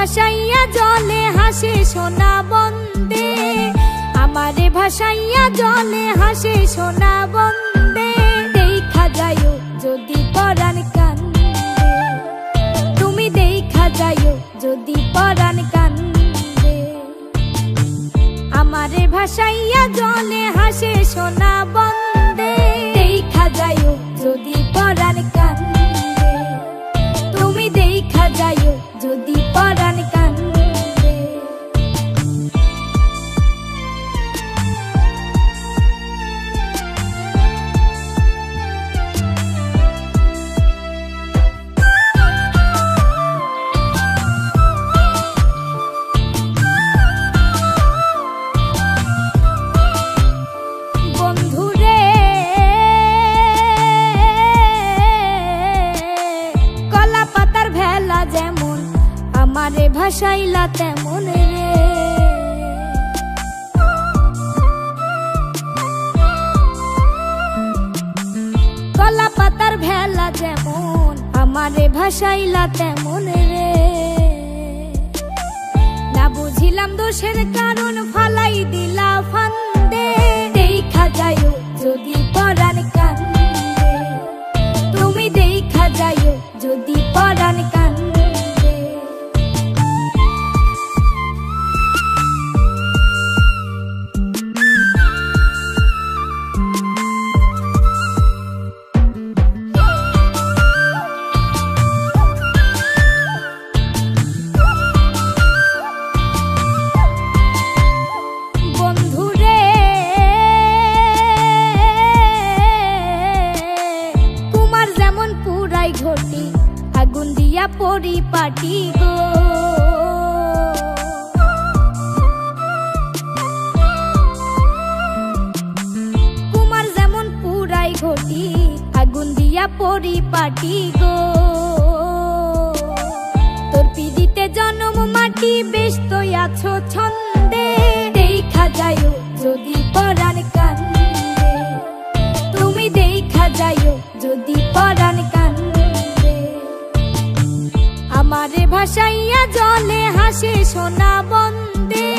ভাসাইয়া জলে হাসে সোনা বন্দে, আমারে ভাসাইয়া জলে হাসে সোনা বন্দে। দেখা যাইও যদি পরাণ কান্দে, তুমি দেখা যাইও যদি পরাণ কান্দে। আমারে ভাসাইয়া জলে হাসে সোনা বন্দে, দেখা যাইও যদি পরাণ কান্দে, তুমি দেখা যাইও যদি পরাণ কান্দে। বন্ধুরে কলা পাতার ভেলা যেমন আমারে ভাসাইলা তেমন রে। কলা পাতার ভেলা যেমন আমারে ভাসাইলা তেমন রে। না বুঝিলাম দোষের কারণ ফালাই দিলা ফান্দে, দেখা যাইও যদি পরাণ কান্দে, তুমি দেখা যাইও যদি পরাণ কান্দে। বন্ধুরে কুমার যেমন পুরাই ঘটি আগুন দিয়া পরিপাটি গো। কুমার যেমন পুরাই ঘটি আগুন দিয়া পরিপাটি গো। তোর পিড়িতে জনম মাটি বেশ তো আছো ছন্দে, দেখা যাইও যদি পরাণ কান্দে, তুমি দেখা যাইও যদি পরাণ কান্দে। আমারে ভাসাইয়া জলে হাসে সোনা বন্দে,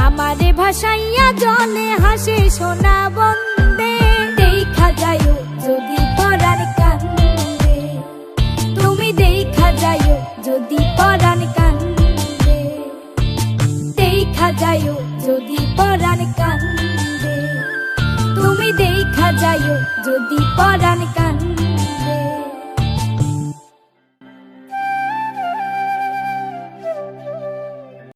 আমারে ভাসাইয়া জলে হাসে সোনা বন্দে। দেখা যাইও যদি পরাণ কান্দে, তুমি দেখা যাইও যদি পরাণ কান্দে, দেখা যাইও যদি পরাণ কান্দে, তুমি দেখা যাইও যদি পরাণ কান্দে।